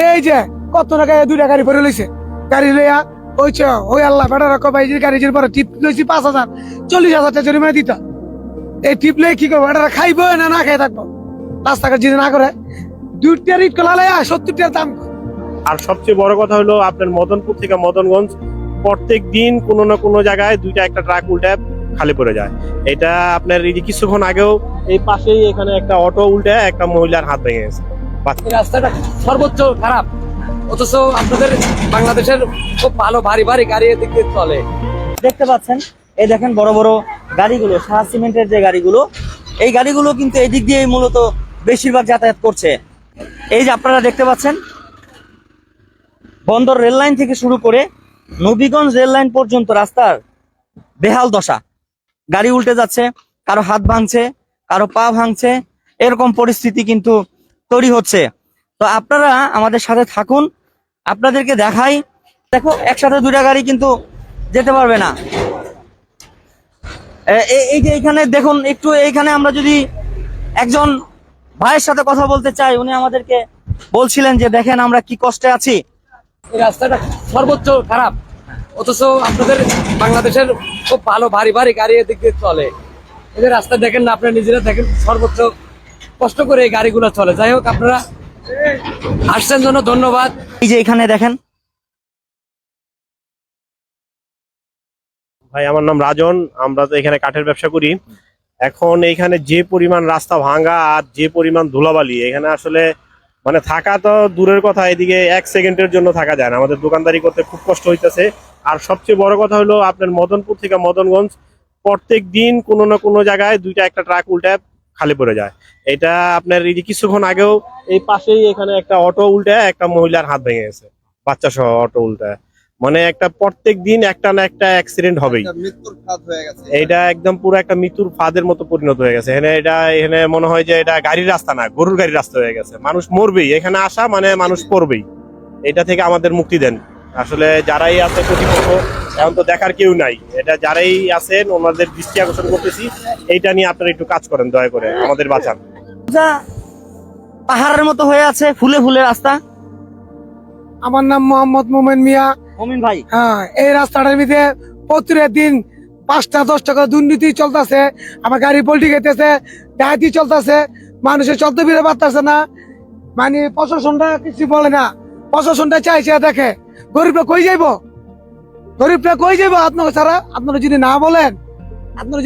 এই যে কত টাকা দুইটা গাড়ি ভরে লইছে, গাড়ি লইয়া ওই আল্লাহ বেটা রাখো ভাই, যে গাড়ি পরে টিপ লইছি 5,000 40,000 টাকা জরিমানা দিতা। এই টিপ লয়ে কি করবো, এটা খাইবো না না খেয়ে থাকবো? রাস্তাঘাট যদি না করে 2টা ইট কলা লইয়া 70 টাকার দাম। আর সবচেয়ে বড় কথা হলো আপনার মদনপুর থেকে মদনগঞ্জ প্রত্যেক দিন কোনো না কোনো জায়গায় দুইটা একটা ট্রাক উল্টে খালি পড়ে যায়। এটা আপনার এই যে কিছুক্ষণ আগেও এই পাশেই এখানে একটা অটো উল্টে একটা মহিলার হাত ভেঙে গেছে। এই রাস্তাটা সর্বোচ্চ খারাপ, অথচ আপনাদের বাংলাদেশের খুব ভালো ভারী ভারী গাড়ি এদিক দিয়ে চলে। দেখতে পাচ্ছেন, এই দেখেন বড় বড় গাড়িগুলো, সাহা সিমেন্টের যে গাড়িগুলো, এই গাড়িগুলো কিন্তু এই দিক দিয়ে মূলত বেশিরভাগ যাতায়াত করছে। এই যে আপনারা দেখতে পাচ্ছেন, বন্দর রেল লাইন থেকে শুরু করে নবীগঞ্জ রেল লাইন পর্যন্ত রাস্তার বেহাল দশা। গাড়ি উল্টে যাচ্ছে, কারো হাত ভাঙছে, কারো পা ভাঙছে, এরকম পরিস্থিতি কিন্তু তৈরি হচ্ছে। তো আপনারা আমাদের সাথে থাকুন, আপনাদেরকে দেখাই। দেখো, একসাথে দুইটা গাড়ি কিন্তু যেতে পারবে না। এই যে এখানে দেখুন, একটু এইখানে আমরা যদি একজন ভাইয়ের সাথে কথা বলতে চাই, উনি আমাদেরকে বলছিলেন যে দেখেন আমরা কি কষ্টে আছি। এই রাস্তাটা সর্বোচ্চ খারাপ, অথচ আপনাদের বাংলাদেশের খুব ভালো ভারী ভারী গাড়ি এদিক দিয়ে চলে। এই যে রাস্তা দেখেন না, আপনারা নিজেরা দেখেন, সর্বোচ্চ কষ্ট করে এই গাড়িগুলো চলে। যাই হোক, আপনারা আসছেন জন্য ধন্যবাদ। এই যে এখানে দেখেন, ভাই আমার নাম রাজন, আমরা তো এখানে কাঠের ব্যবসা করি। এখন এইখানে যে পরিমাণ রাস্তা ভাঙা আর যে পরিমাণ ধুলাবালি, এখানে আসলে মানে থাকা তো দূরের কথা, এদিকে 1 সেকেন্ডের জন্য থাকা যায় না। আমাদের দোকানদারি করতে খুব কষ্ট হইতেছে। আর সবচেয়ে বড় কথা হলো আপনার মদনপুর থেকে মদনগঞ্জ প্রত্যেক দিন কোনো না কোনো জায়গায় দুইটা একটা ট্রাক উল্টে খালি পড়ে যায়। এটা আপনার এই যে কিছুক্ষণ আগেও এই পাশেই এখানে একটা অটো উল্টে একটা মহিলার হাত ভেঙে গেছে, বাচ্চা সহ অটো উল্টে। মানে একটা প্রত্যেক দিন একটা না একটা অ্যাক্সিডেন্ট হবেই। এটা একদম পুরো একটা মৃত্যুর ফাঁদের মতো পরিণত হয়ে গেছে। এখানে মনে হয় যে এটা গাড়ির রাস্তা না, গরুর গাড়ির রাস্তা হয়ে গেছে। মানুষ মরবেই, এখানে আসা মানে মানুষ পড়বেই। এটা থেকে আমাদের মুক্তি দেন। আসলে যারাই আছে কর্তৃপক্ষ, এখন তো দেখার কেউ নাই, এটা যারাই আছেন ওনাদের দৃষ্টি আকর্ষণ করতেছি, এইটা নিয়ে আপনারা একটু কাজ করেন, দয়া করে আমাদের বাঁচান। পাহাড়ের মতো হয়ে আছে, ফুলে ফুলে রাস্তা। আমার নাম মোহাম্মদ মোমেন মিয়া। মমিন ভাই, হ্যাঁ, এই রাস্তাটার ভিতরে প্রতিদিন 5-10 টাকা দুর্নীতি চলতেছে, আমার গাড়ি পল্টি খেতেছে, ডাহাতি চলতেছে, মানুষের চলতে ফিরে পারতেছে না। মানে প্রশাসনটা কিছু বলে না, প্রশাসনটা চাইছে দেখে গরিবরা কই যাইব, গরিবরা কই যাইব আপনাকে ছাড়া। আপনারা যদি না বলেন, আপনারা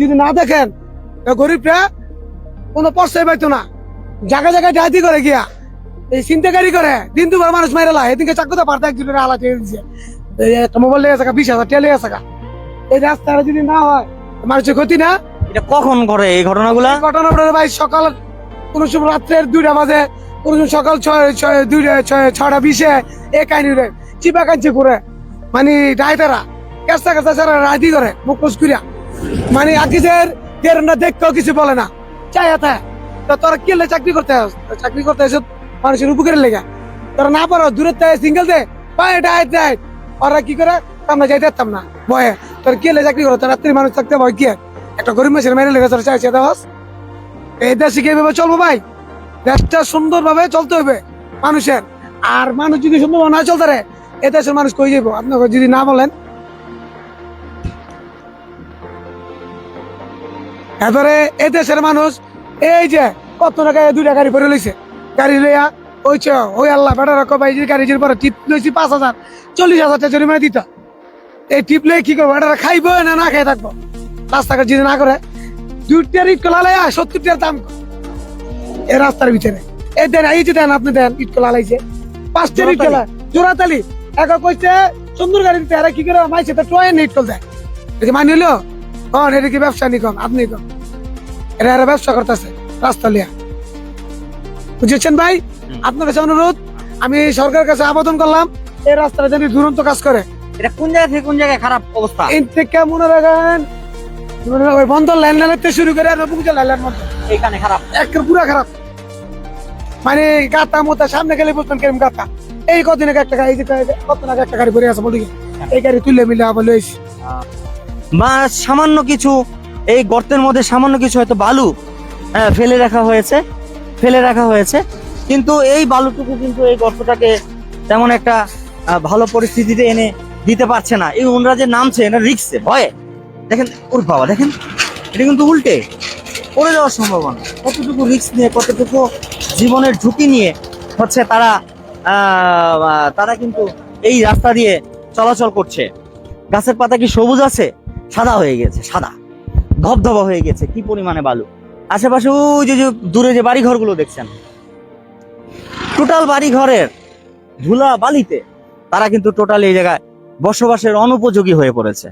যদি না দেখেন, গরিবরা কোনো পর্যায়ে পাইতো না। জায়গায় জায়গায় ডাহাতি করে গিয়া এই চিন্তাকারী করে দিন দুবার মানুষ মাইরা এদিকে চাকুতে পারতে একজনের আলা চেয়ে দিচ্ছে, একটা মোবাইল লেগে থাকা 20,000 টাকা লেগে থাকা। এই রাস্তাটা যদি না হয় মানুষের ক্ষতি না। এটা কখন করে এই ঘটনাগুলা? ঘটনাটা ভাই সকাল কোন সময় রাত্রের 2টা বাজে, কোন সময় সকাল 6:20 এই কাহিনী রে চিপা কাঞ্চি করে, মানে ডাইতারা কেসা কেসা সারা রাইদি করে মুখোশ করিয়া, মানে আকিজের দেড়টা দেখতেও কিছু বলে না। চাই হাতে তোরা কি চাকরি করতে চাকরি করতে এসে মানুষের উপকারের লেগে, তোরা না পারো দূরের থেকে সিঙ্গেল দে দেয়, ওরা কি করে আমরা যাইতে পারতাম না ভয়ে। তোর কি চাকরি করো, তোর রাত্রি মানুষ থাকতে ভয় কি একটা গরিব মানুষের মেরে লেগে তোর চাইছে দেওয়া। এই দেশে কিভাবে চলবো ভাই? দেশটা সুন্দর ভাবে চলতে হবে মানুষের। আর মানুষ যদি সুন্দর না চলতে রে, এ দেশের মানুষ কই যাবো আপনাকে যদি না বলেন। এবারে এ দেশের মানুষ এই যে কত টাকা দুইটা গাড়ি ভরে লইছে, গাড়ি লইয়া ওই আল্লাহ বেটা রাখো ভাই, যে গাড়ি পরে টিপ লইছি 5,000 40,000 টাকা জরিমানা দিতা। এই টিপ লয়ে কি করবো, এটা খাইবো না না খেয়ে থাকবো? রাস্তাঘাট যদি না করে 2টা ইট কলা লইয়া 70 টাকার দাম এই রাস্তার ভিতরে। এই দেন এই যে দেন, আপনি দেন ইট কলা লাইছে 5টা ইট কলা জোড়াতালি একা কইছে সুন্দর গাড়ি দিতে। এরা কি করে মাইছে তো টয় ইট কল দেয়, এটা মানি হলো কন? এটা কি ব্যবসা নি কন? আপনি কন এরা ব্যবসা করতেছে রাস্তা লিয়া, বুঝেছেন ভাই? আপনার কাছে অনুরোধ, আমি সরকারের কাছে আবেদন করলাম এই রাস্তাটা যদি দুরন্ত কাজ করে। এটা কোন জায়গা থেকে কোন জায়গায় খারাপ অবস্থা? এই থেকে মনে রাখেন ওই বন্দর লাইন শুরু করে নবুকুজা লাইন মতো এইখানে খারাপ, একের পুরা খারাপ। মানে গাতা মোতা সামনে গেলে বুঝতেন কেরম গাতা। এই কদিন আগে একটা গাড়ি কত টাকা একটা গাড়ি ভরে আছে বলি, এই গাড়ি তুলে মিলে আবার লইছি। বা সামান্য কিছু এই গর্তের মধ্যে সামান্য কিছু হয়তো বালু ফেলে রাখা হয়েছে। কিন্তু এই বালুটুকু কিন্তু এই গর্তটাকে তেমন একটা ভালো পরিস্থিতিতে এনে দিতে পারছে না। এই ওনরা যে নামছে এটা রিক্সে ভয়ে, দেখেন ওর বাবা, দেখেন এটা কিন্তু উল্টে পড়ে যাওয়ার সম্ভাবনা। কতটুকু রিক্স নিয়ে, কতটুকু জীবনের ঝুঁকি নিয়ে হচ্ছে তারা কিন্তু এই রাস্তা দিয়ে চলাচল করছে। গাছের পাতা কি সবুজ আছে? সাদা হয়ে গেছে, সাদা ধবধবা হয়ে গেছে, কি পরিমাণে বালু। আশেপাশে ওই যে দূরে যে বাড়ি ঘরগুলো দেখছেন, টোটাল বাড়ি ঘরের ধুলা বালিতে তারা কিন্তু টোটাল এই জায়গায় বসবাসের অনুপযোগী হয়ে পড়েছে।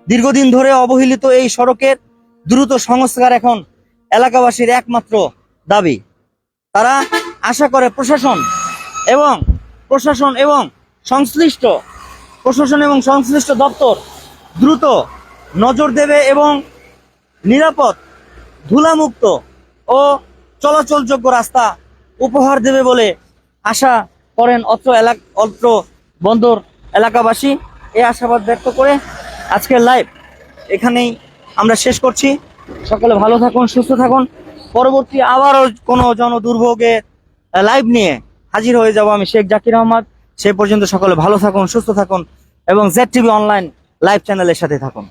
দীর্ঘদিন ধরে অবহেলিত এই সড়কের দ্রুত সংস্কার এখন এলাকাবাসীর একমাত্র দাবি। তারা আশা করে প্রশাসন এবং সংশ্লিষ্ট দপ্তর দ্রুত নজর দেবে এবং নিরাপদ, ধুলামুক্ত ও চলাচলযোগ্য রাস্তা উপহার দেবে বলে আশা করেন অত্র বন্দর এলাকাবাসী। এই আশাবাদ ব্যক্ত করে আজকের লাইভ এখানেই আমরা শেষ করছি। সকলে ভালো থাকুন, সুস্থ থাকুন। পরবর্তী আবারও কোনো দুর্ভোগে লাইভ নিয়ে হাজির হয়ে যাব আমি, শেখ জাকির আহমদ। সেই পর্যন্ত সকলে ভালো থাকুন, সুস্থ থাকুন এবং ZTV অনলাইন লাইভ চ্যানেলের সাথে থাকুন।